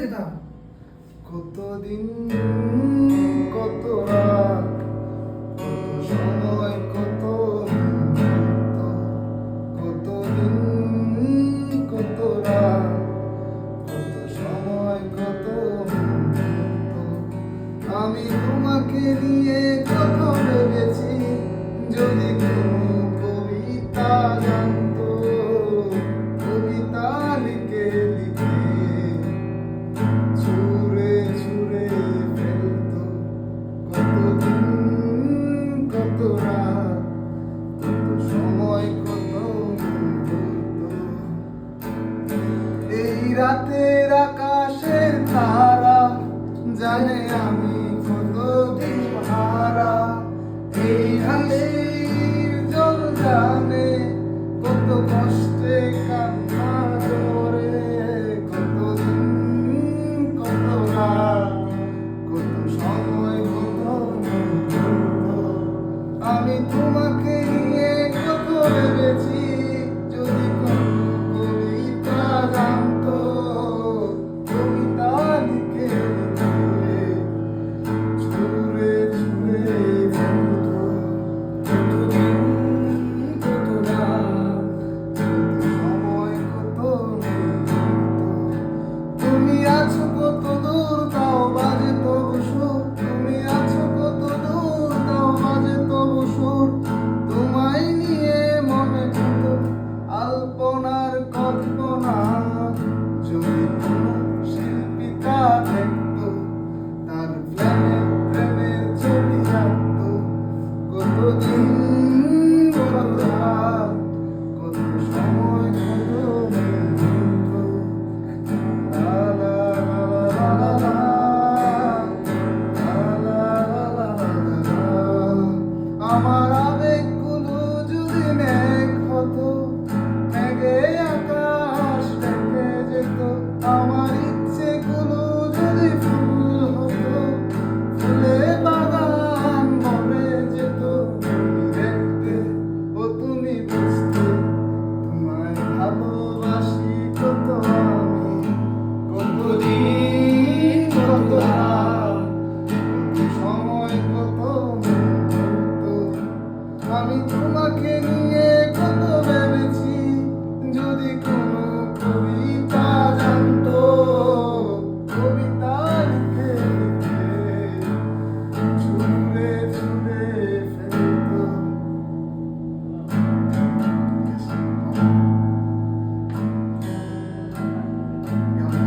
যেতাম। কতদিন, কত রাত, কত সময়, কত মুহূর্ত, কতদিন, কত রাত, কত সময়, কত মুহূর্ত। আমি তোমাকে নিয়ে কত ভেবেছি, যদি কোনো কবিতা জানতো, কবিতা লিখে লিখে ছুঁড়ে ছুঁড়ে ফেলতো। কতদিন, কত রাত, কত সময়, কত মুহূর্ত। এই রাতের আকাশের তারা জানে আমি কত দিশহারা। এই হাসির জল জানে কত কষ্টে কান্না ধরে। কতদিন, কত রাত, কত সময়, কত মুহূর্ত। আমি তোমাকে নিয়ে কত ভেবেছি, যদি কোনো কবিতা জানতো, কবিতা লিখে লিখে ছুঁড়ে ছুঁড়ে ফেলতো। কতদিন, কত রাত, কত সময়, কত মুহূর্ত। তুমি আছো কত দূর, তাও বাজে তবু সুর। তুমি আছো কত দূর, তাও বাজে তবু সুর। তোমায় নিয়ে মনে কত আলপনার কল্পনা। যদি কোনো শিল্পীটা দেখতো, তার ফ্ল্যাটে প্রেমের ছবি আঁকতো। কতদিন, কত রাত, কত সময়, কত মুহূর্ত। লা লা লা লা লা লা, লা লা লা লা লা লা। আমার আবেগগুলো যদি মেঘ হতো, মেঘে আকাশ ঢেকে যেত। আমার